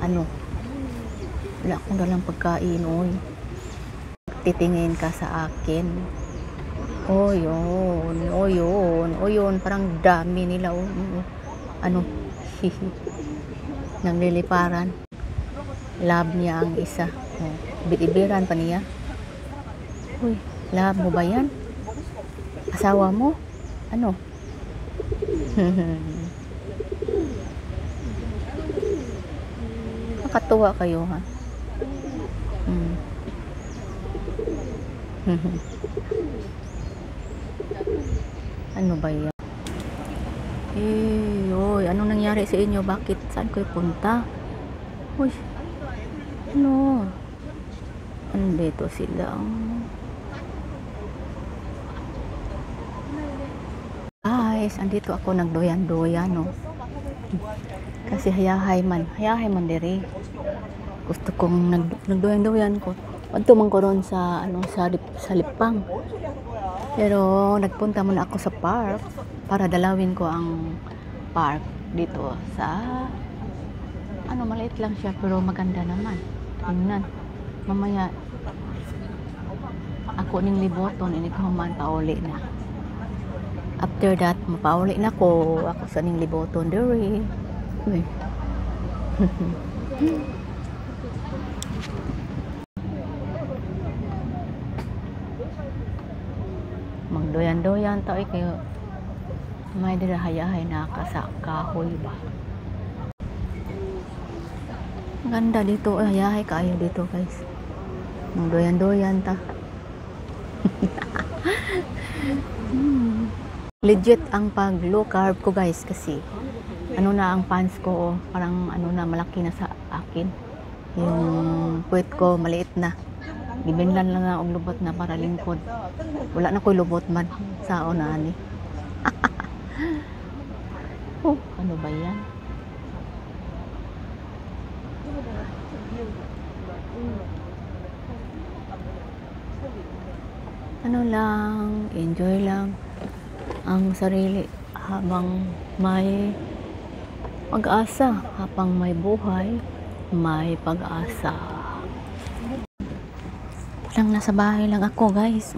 Ano? Wala akong dalang pagkain, oy. Titingin ka sa akin. O yun, parang dami nila, oh. Ano? Nang liliparan. Love niya ang isa. Oh, ibiran pa niya. Uy, love mo ba yan? Asawa mo? Ano? Nakakatuwa kayo, ha? Ano ba yan? Oy, anong nangyari sa inyo? Bakit? Saan kayo punta? Uy, ano? Andito sila. Guys, andito ako nagdoyan-doyan, no? Kasi hayahay man diri. Gusto kong nagdoyan-doyan ko. Adto man ko ron sa sa Lipang. Pero nagpunta muna ako sa park para dalawin ko ang park dito sa maliit lang siya pero maganda naman. Tingnan. Mamaya ako ning liboton ini ko man pauli na. After that mapauli na ko ako sa ning liboton diri. Uy. Magdoyan-doyan tayo kayo. May dirahayahay na sa kahoy ba. Ganda dito, hayahay kayo dito, guys. Magdoyan-doyan ta. Legit ang pag low carb ko, guys, kasi ang pants ko, parang malaki na sa akin. Yung puwet ko maliit na. Gibinlan lang na og lubot na para lingkod. Wala na ko'y lubot man sa unani. Oh, ano ba yan? Ano lang, enjoy lang ang sarili habang may pag-asa, habang may buhay, may pag-asa. Parang nasa bahay lang ako, guys.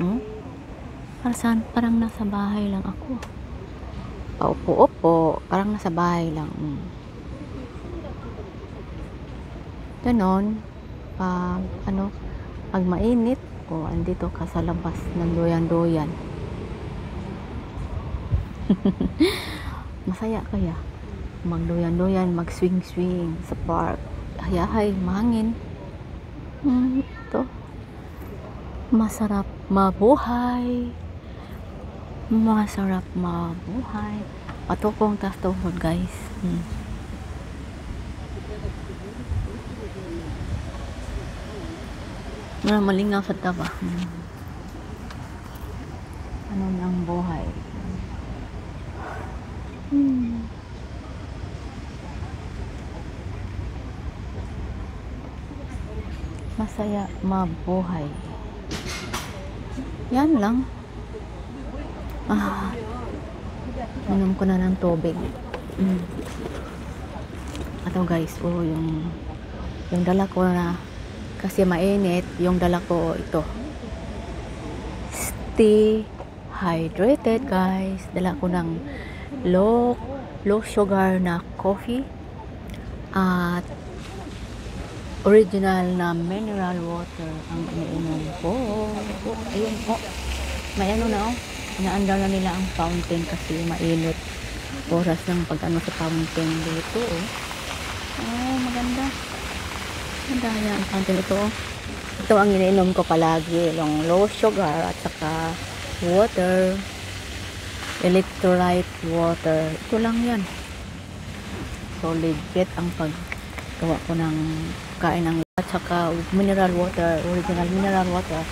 Parang nasa bahay lang ako. Paupo-upo, parang nasa bahay lang. Ganon. Pag mainit, andito ka sa labas ng doyan-doyan. Masaya kaya magdoyan-doyan, mag-swing-swing sa park. Hayahay, mahangin. Ito. Masarap mabuhay. Masarap mabuhay. Patukong tas tuhod, guys. Malingaw sa taba. Ano ng buhay? Masaya mabuhay. Yan lang. Inom ko na ng tubig. Ato, guys, yung dala ko na kasi mainit, yung dala ko ito. Stay hydrated, guys. Dala ko ng low sugar na coffee at original na mineral water ang iniinom ko. Ayun po. May inaandar na nila ang fountain kasi mainit. Oras ng pag-ano sa fountain dito. Maganda. Maganda yan ang fountain ito. Ito ang iniinom ko palagi. Yung low sugar at saka water. Electrolyte water. Ito lang yan. So legit ang paggawa ko ng kain ng at saka mineral water, original mineral water.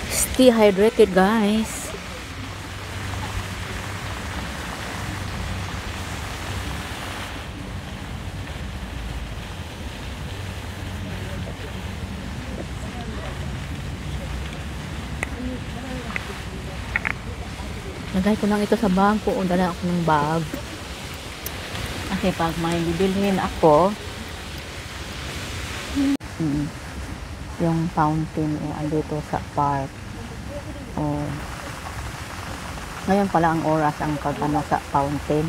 Stay hydrated, guys. Lagay ko lang ito sa bag ko. O, dala ako ng bag. Kasi pag may bibilhin ako, yung fountain andito sa park. O, ngayon pala ang oras ang pag-ano sa fountain.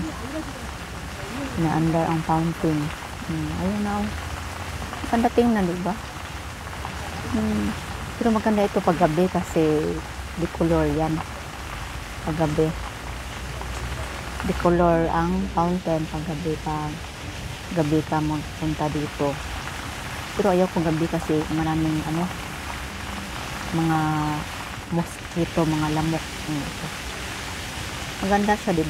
Na-under ang fountain. Ayun na. Maganda tingnan, diba? Pero maganda ito paggabi kasi decolor yan. Paggabi. Decolor ang fountain paggabi. Pag gabi ka magpunta dito. Pero ayaw ko gabi kasi maraming mga mosquito, mga lamok. Maganda siya, diba?